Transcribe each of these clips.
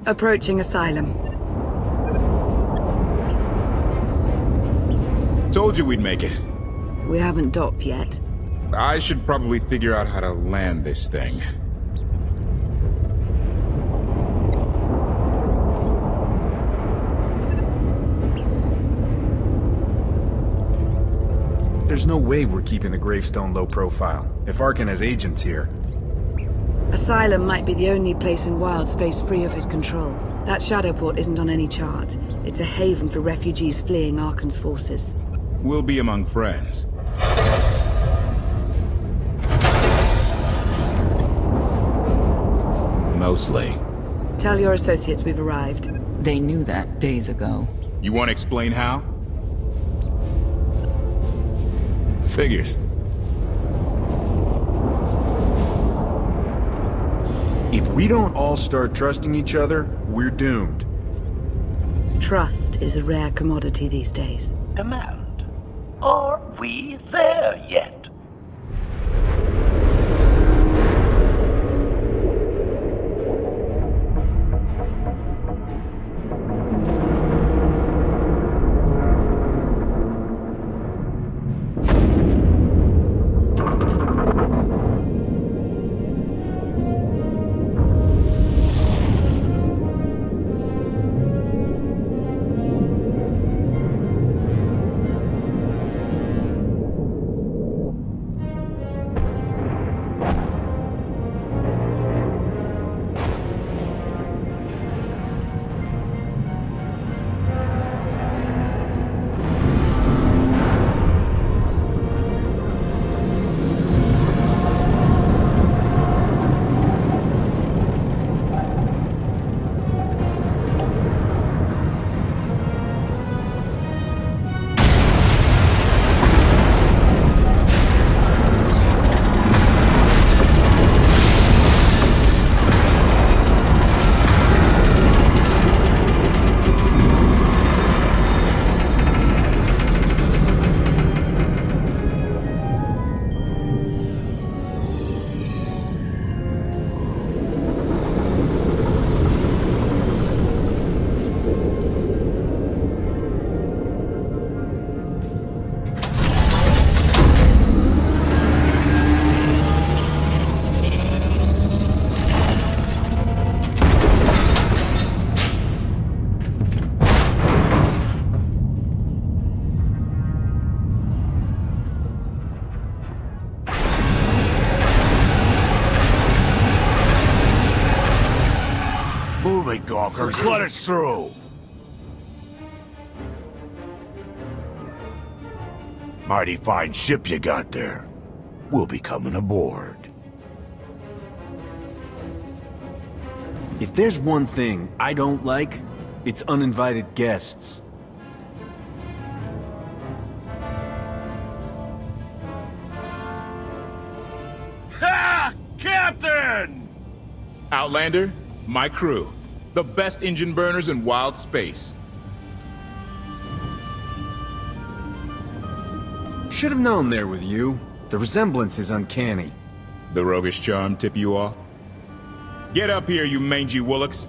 Approaching Asylum. Told you we'd make it. We haven't docked yet. I should probably figure out how to land this thing. There's no way we're keeping the Gravestone low profile, if Arkann has agents here. Asylum might be the only place in wild space free of his control. That Shadowport isn't on any chart. It's a haven for refugees fleeing Arkann's forces. We'll be among friends. Mostly. Tell your associates we've arrived. They knew that days ago. You want to explain how? Figures. If we don't all start trusting each other, we're doomed. Trust is a rare commodity these days. Command. Are we there yet? Gawkers, let us through! Mighty fine ship you got there. We'll be coming aboard. If there's one thing I don't like, it's uninvited guests. Ha! Captain! Outlander, my crew. The best engine burners in wild space. Should have known there with you. The resemblance is uncanny. The roguish charm tip you off? Get up here, you mangy woolocks.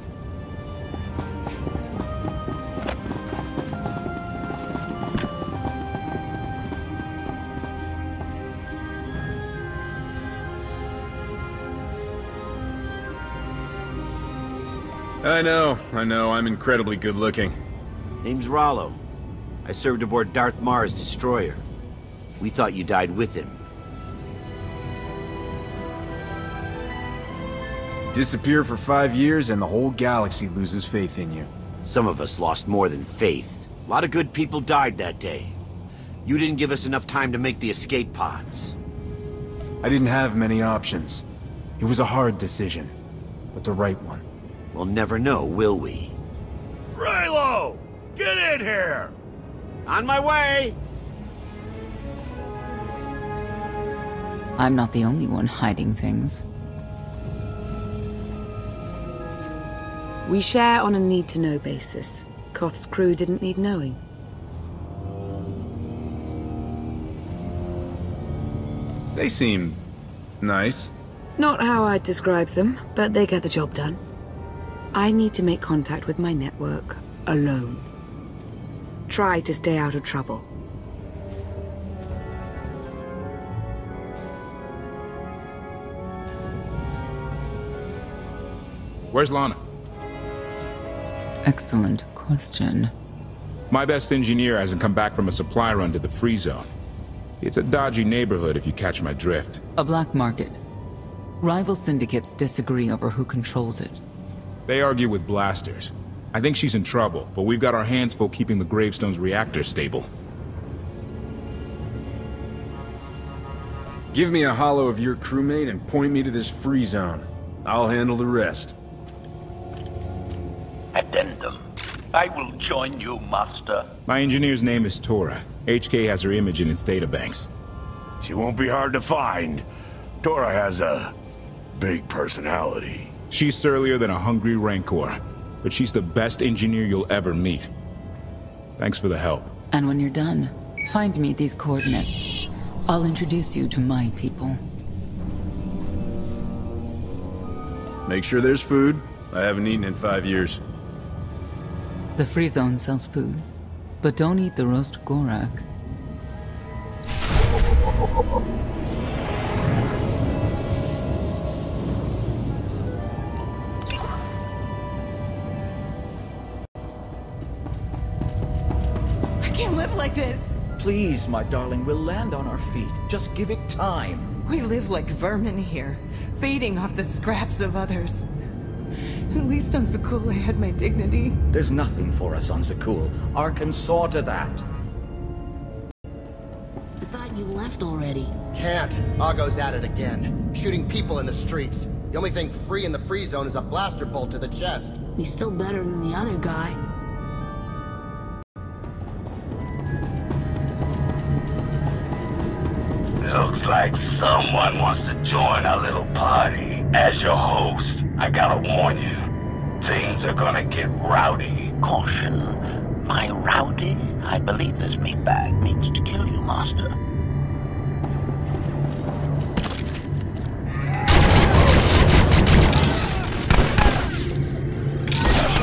I know, I'm incredibly good looking. Name's Rollo. I served aboard Darth Marr's destroyer. We thought you died with him. Disappear for 5 years and the whole galaxy loses faith in you. Some of us lost more than faith. A lot of good people died that day. You didn't give us enough time to make the escape pods. I didn't have many options. It was a hard decision, but the right one. We'll never know, will we? Raylo! Get in here! On my way! I'm not the only one hiding things. We share on a need-to-know basis. Koth's crew didn't need knowing. They seem nice. Not how I'd describe them, but they get the job done. I need to make contact with my network alone. Try to stay out of trouble. Where's Lana? Excellent question. My best engineer hasn't come back from a supply run to the free zone. It's a dodgy neighborhood if you catch my drift. A black market. Rival syndicates disagree over who controls it. They argue with blasters. I think she's in trouble, but we've got our hands full keeping the Gravestone's reactor stable. Give me a holo of your crewmate and point me to this free zone. I'll handle the rest. Addendum. I will join you, Master. My engineer's name is Tora. HK has her image in its databanks. She won't be hard to find. Tora has a big personality. She's surlier than a hungry rancor, but she's the best engineer you'll ever meet. Thanks for the help. And when you're done, find me these coordinates. I'll introduce you to my people. Make sure there's food. I haven't eaten in 5 years. The free zone sells food, but don't eat the roast gorak. I can't live like this. Please, my darling, we'll land on our feet. Just give it time. We live like vermin here, feeding off the scraps of others. At least on Zakul I had my dignity. There's nothing for us on Zakul. Arkann saw to that. I thought you left already. Can't. Argo's at it again. Shooting people in the streets. The only thing free in the free zone is a blaster bolt to the chest. He's still better than the other guy. Looks like someone wants to join our little party. As your host, I gotta warn you, things are gonna get rowdy. Caution. My rowdy? I believe this meatbag means to kill you, Master.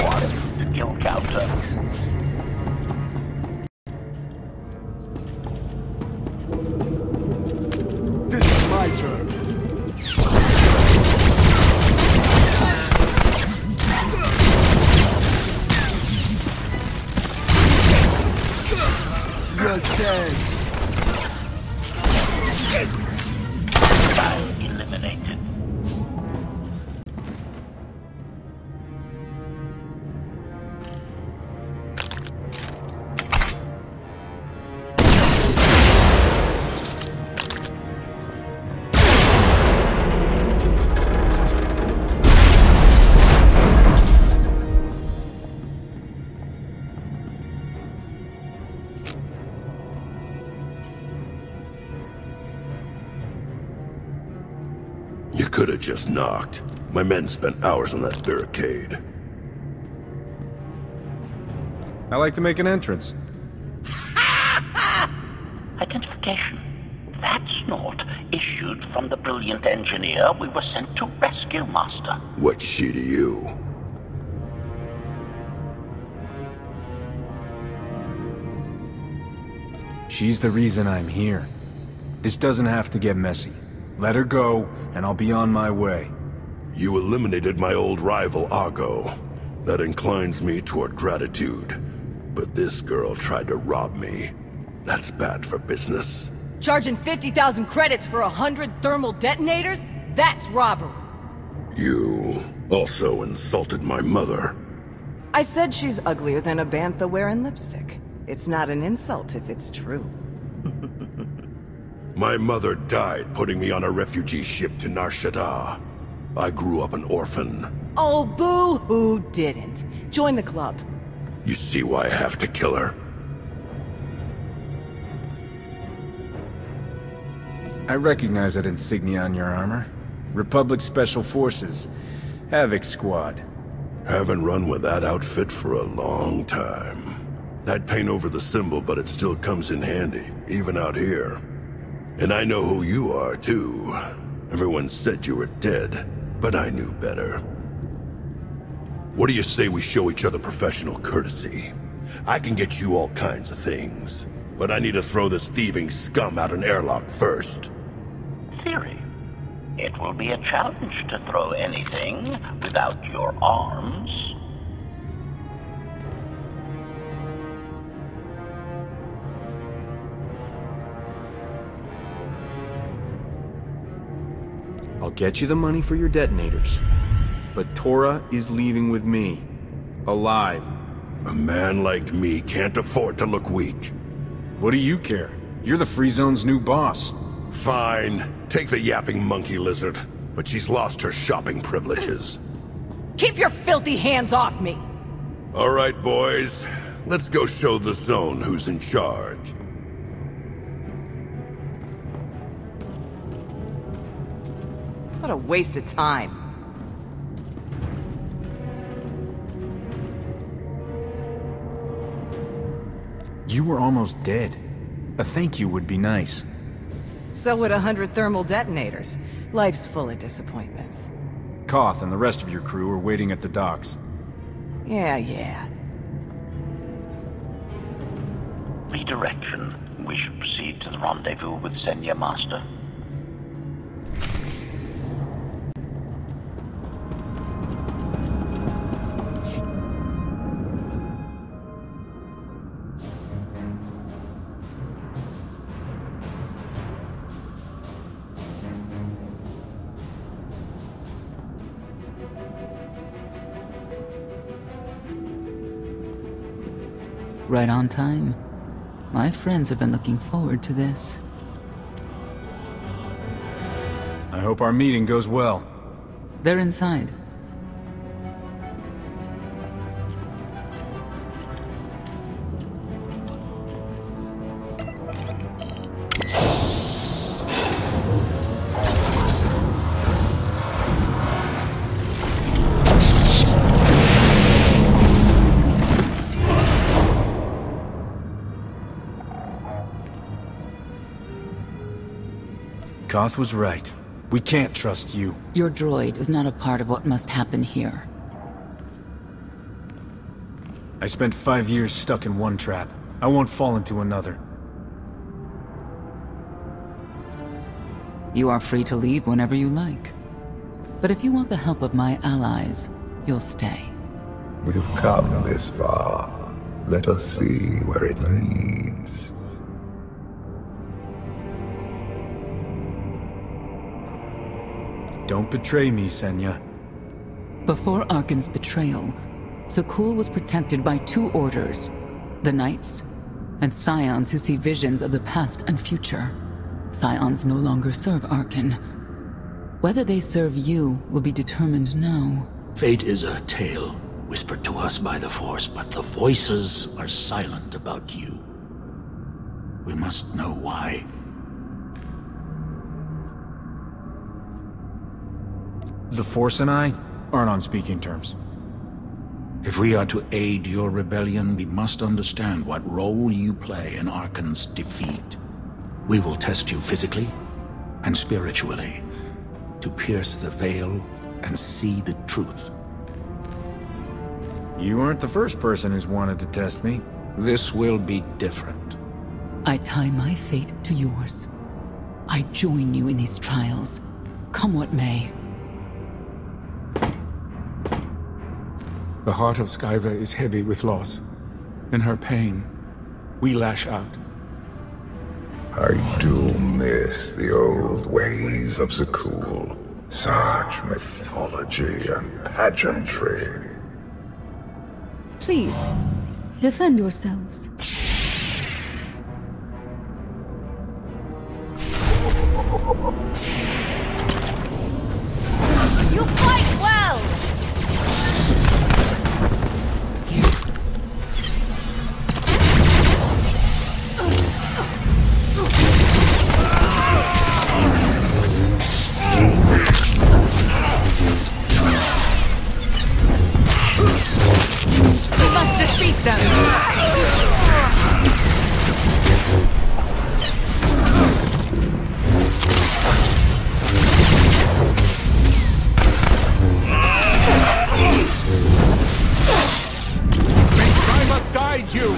One to kill counter. This is my turn. You're dead. Eliminated. You could have just knocked. My men spent hours on that barricade. I like to make an entrance. Identification. That snort issued from the brilliant engineer we were sent to rescue, Master. What's she to you? She's the reason I'm here. This doesn't have to get messy. Let her go, and I'll be on my way. You eliminated my old rival, Argo. That inclines me toward gratitude. But this girl tried to rob me. That's bad for business. Charging 50,000 credits for 100 thermal detonators? That's robbery. You also insulted my mother. I said she's uglier than a bantha wearing lipstick. It's not an insult if it's true. My mother died putting me on a refugee ship to Nar Shaddaa. I grew up an orphan. Oh, boo-hoo didn't. Join the club. You see why I have to kill her? I recognize that insignia on your armor. Republic Special Forces. Havoc Squad. Haven't run with that outfit for a long time. I'd paint over the symbol, but it still comes in handy, even out here. And I know who you are, too. Everyone said you were dead, but I knew better. What do you say we show each other professional courtesy? I can get you all kinds of things, but I need to throw this thieving scum out an airlock first. Theory. It will be a challenge to throw anything without your arms. I'll get you the money for your detonators. But Tora is leaving with me. Alive. A man like me can't afford to look weak. What do you care? You're the Free Zone's new boss. Fine. Take the yapping monkey lizard. But she's lost her shopping privileges. Keep your filthy hands off me! All right, boys. Let's go show the zone who's in charge. What a waste of time. You were almost dead. A thank you would be nice. So would 100 thermal detonators. Life's full of disappointments. Koth and the rest of your crew are waiting at the docks. Yeah. Redirection. We should proceed to the rendezvous with Senya Master. Right on time. My friends have been looking forward to this. I hope our meeting goes well. They're inside. Koth was right. We can't trust you. Your droid is not a part of what must happen here. I spent 5 years stuck in one trap. I won't fall into another. You are free to leave whenever you like. But if you want the help of my allies, you'll stay. We've come this far. Let us see where it leads. Don't betray me, Senya. Before Arkann's betrayal, Sakul was protected by two orders. The Knights, and Scions who see visions of the past and future. Scions no longer serve Arkann. Whether they serve you will be determined now. Fate is a tale whispered to us by the Force, but the voices are silent about you. We must know why. The Force and I aren't on speaking terms. If we are to aid your rebellion, we must understand what role you play in Arkann's defeat. We will test you physically and spiritually to pierce the veil and see the truth. You aren't the first person who's wanted to test me. This will be different. I tie my fate to yours. I join you in these trials, come what may. The heart of Skyva is heavy with loss. In her pain, we lash out. I do miss the old ways of Sakul. Such mythology and pageantry. Please, defend yourselves. You fight well! We must defeat them! guide you!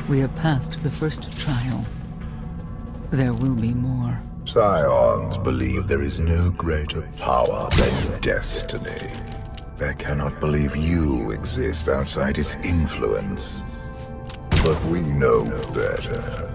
We have passed the first trial. There will be more. Scions believe there is no greater power than destiny. They cannot believe you exist outside its influence. But we know better.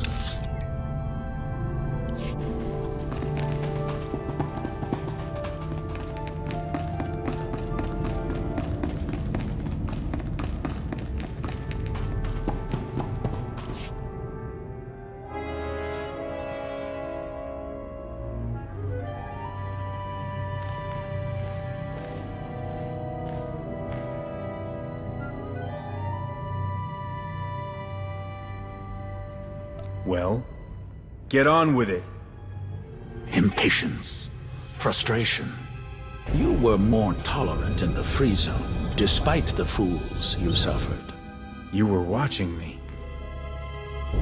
Well, get on with it. Impatience. Frustration. You were more tolerant in the free zone, despite the fools you suffered. You were watching me.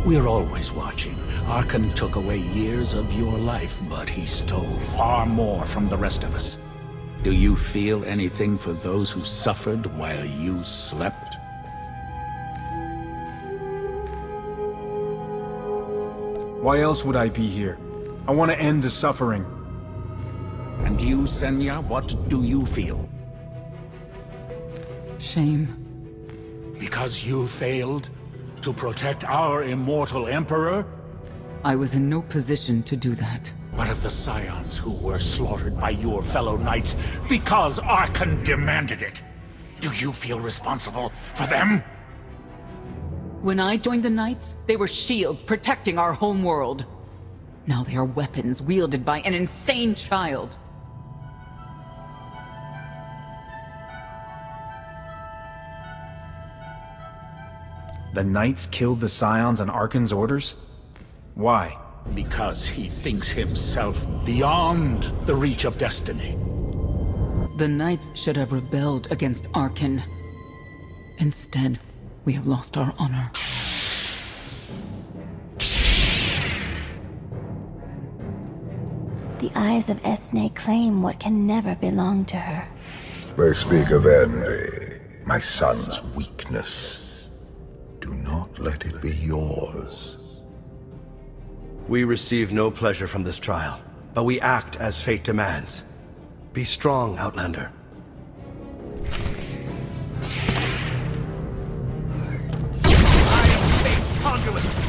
We're always watching. Arkann took away years of your life, but he stole far more from the rest of us. Do you feel anything for those who suffered while you slept? Why else would I be here? I want to end the suffering. And you, Senya, what do you feel? Shame. Because you failed to protect our immortal Emperor? I was in no position to do that. What of the Scions who were slaughtered by your fellow knights because Arkann demanded it? Do you feel responsible for them? When I joined the Knights, they were shields protecting our homeworld. Now they are weapons wielded by an insane child. The Knights killed the Scions on Arkann's orders? Why? Because he thinks himself beyond the reach of destiny. The Knights should have rebelled against Arkann. Instead, we have lost our honor. The eyes of Esne claim what can never belong to her. They speak of envy, my son's weakness. Do not let it be yours. We receive no pleasure from this trial, but we act as fate demands. Be strong, Outlander. Conduit!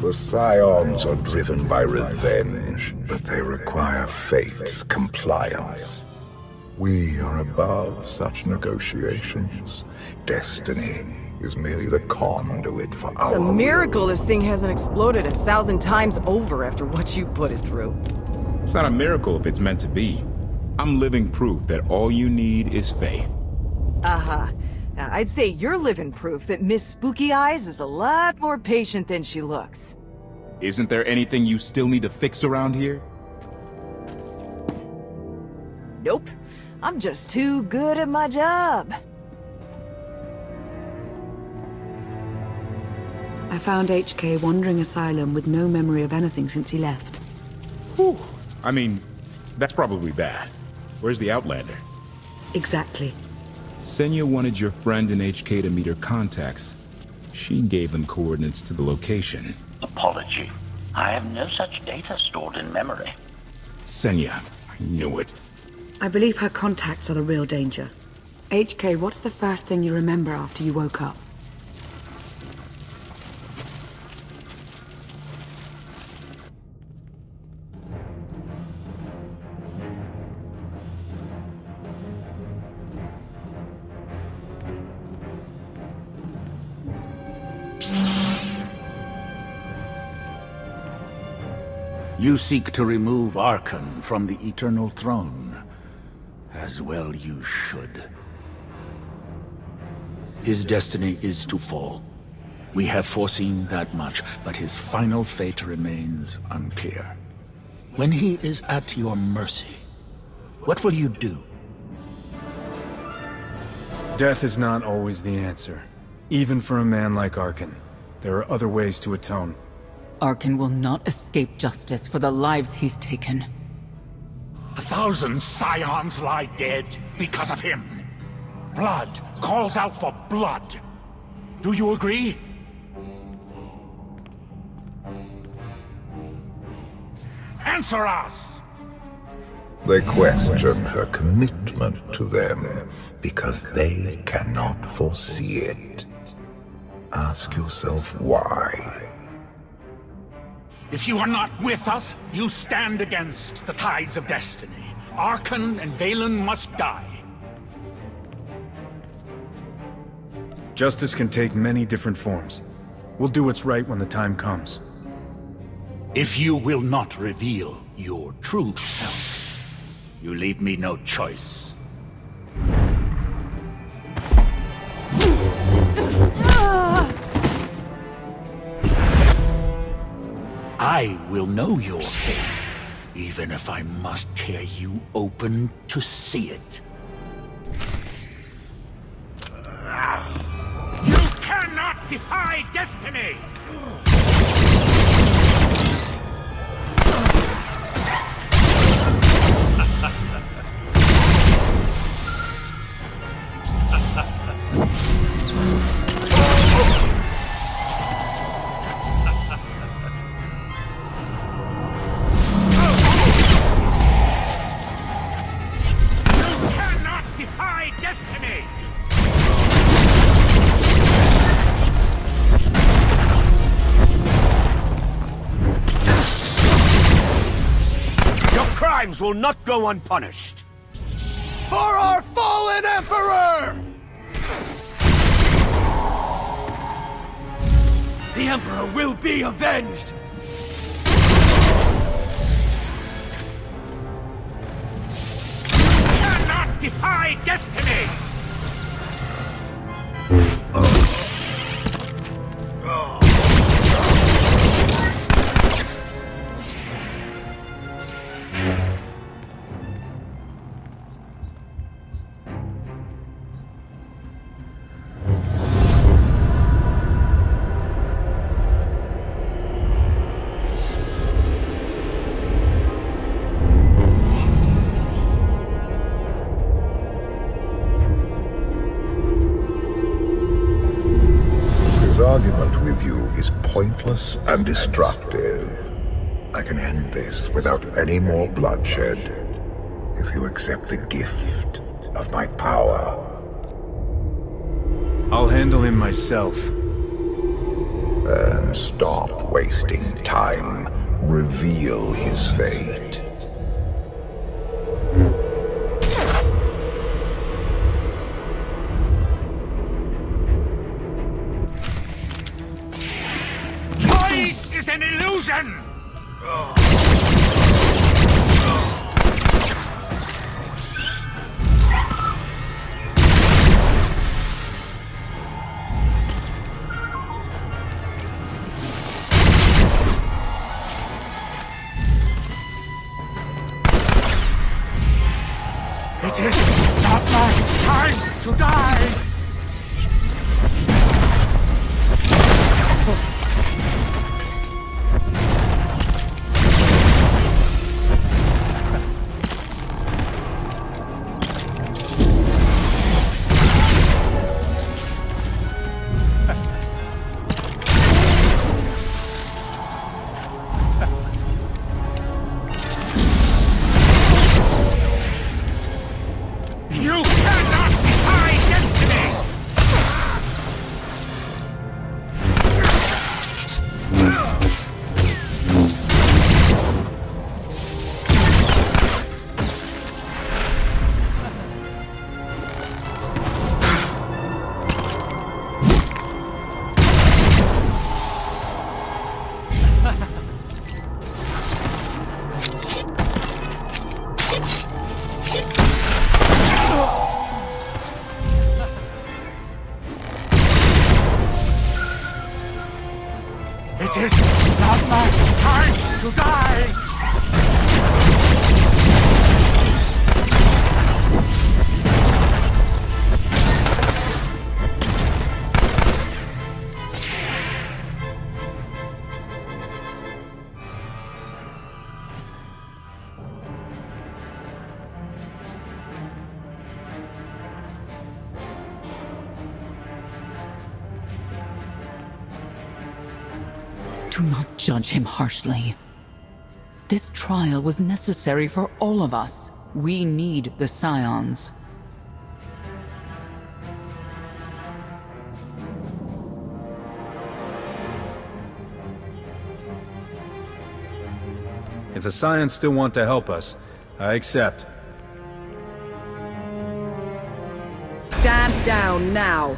The Scions are driven by revenge, but they require fate's compliance. We are above such negotiations. Destiny is merely the conduit for our It's a miracle will. this thing hasn't exploded 1,000 times over after what you put it through. It's not a miracle if it's meant to be. I'm living proof that all you need is faith. Now, I'd say you're living proof that Miss Spooky Eyes is a lot more patient than she looks. Isn't there anything you still need to fix around here? Nope. I'm just too good at my job. I found HK wandering Asylum with no memory of anything since he left. Whew. I mean, that's probably bad. Where's the Outlander? Exactly. Senya wanted your friend in HK to meet her contacts. She gave them coordinates to the location. Apology. I have no such data stored in memory. Senya, I knew it. I believe her contacts are the real danger. HK, what's the first thing you remember after you woke up? You seek to remove Arkann from the Eternal Throne. As well you should. His destiny is to fall. We have foreseen that much, but his final fate remains unclear. When he is at your mercy, what will you do? Death is not always the answer. Even for a man like Arkann, there are other ways to atone. Arkann will not escape justice for the lives he's taken. 1,000 Scions lie dead because of him. Blood calls out for blood. Do you agree? Answer us! They question her commitment to them because they cannot foresee it. Ask yourself why. If you are not with us, you stand against the tides of destiny. Arkann and Valen must die. Justice can take many different forms. We'll do what's right when the time comes. If you will not reveal your true self, you leave me no choice. I will know your fate, even if I must tear you open to see it. You cannot defy destiny! Will not go unpunished. For our fallen Emperor! The Emperor will be avenged! You cannot defy destiny! Argument with you is pointless and destructive. I can end this without any more bloodshed if you accept the gift of my power. I'll handle him myself. And stop wasting time. Reveal his fate. Is an illusion! It is not my time to die! It is not my time to die! Do not judge him harshly. This trial was necessary for all of us. We need the Scions. If the Scions still want to help us, I accept. Stand down now.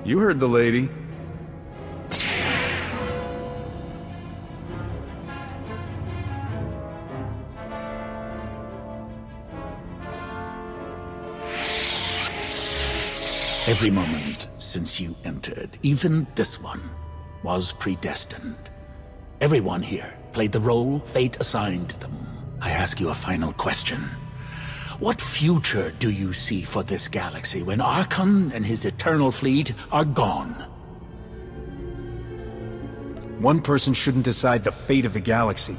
You heard the lady. Every moment since you entered, even this one, was predestined. Everyone here played the role fate assigned them. I ask you a final question. What future do you see for this galaxy when Arkann and his eternal fleet are gone? One person shouldn't decide the fate of the galaxy.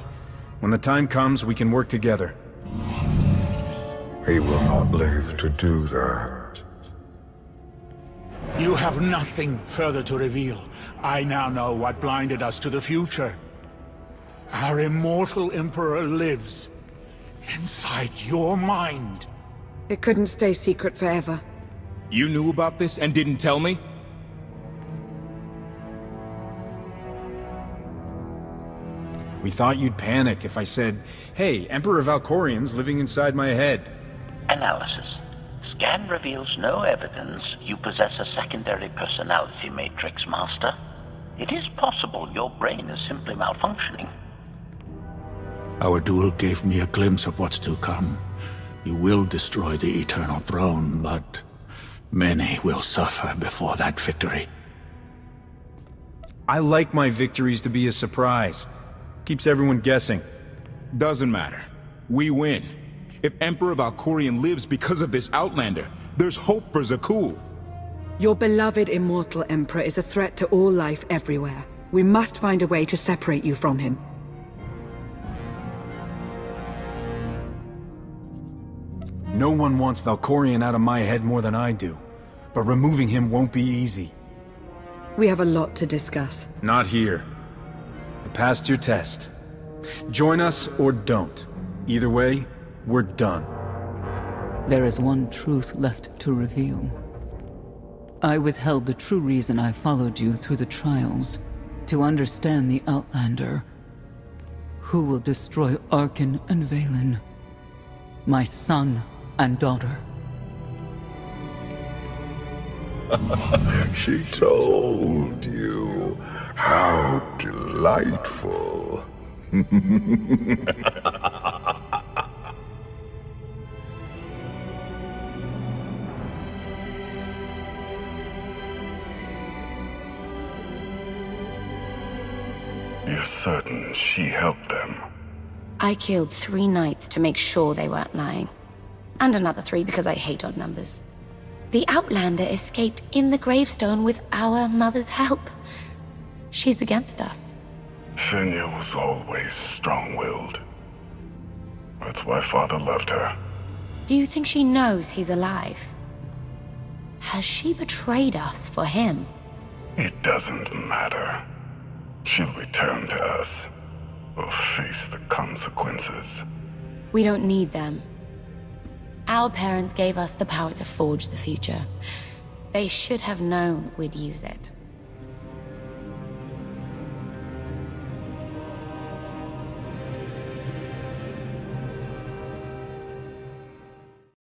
When the time comes, we can work together. He will not live to do that. You have nothing further to reveal. I now know what blinded us to the future. Our immortal Emperor lives inside your mind. It couldn't stay secret forever. You knew about this and didn't tell me? We thought you'd panic if I said, hey, Emperor Valkorian's living inside my head. Analysis. Scan reveals no evidence you possess a secondary personality matrix, Master. It is possible your brain is simply malfunctioning. Our duel gave me a glimpse of what's to come. You will destroy the Eternal Throne, but many will suffer before that victory. I like my victories to be a surprise. Keeps everyone guessing. Doesn't matter. We win. If Emperor Valkorian lives because of this Outlander, there's hope for Zakuul. Your beloved immortal Emperor is a threat to all life everywhere. We must find a way to separate you from him. No one wants Valkorian out of my head more than I do. But removing him won't be easy. We have a lot to discuss. Not here. You passed your test. Join us or don't. Either way, we're done. There is one truth left to reveal. I withheld the true reason I followed you through the trials, to understand the Outlander, who will destroy Arkann and Valen, my son and daughter. She told you. How delightful. You're certain she helped them? I killed 3 knights to make sure they weren't lying. And another 3 because I hate odd numbers. The Outlander escaped in the Gravestone with our mother's help. She's against us. Senya was always strong-willed. That's why Father loved her. Do you think she knows he's alive? Has she betrayed us for him? It doesn't matter. She'll return to us, or face the consequences. We don't need them. Our parents gave us the power to forge the future. They should have known we'd use it.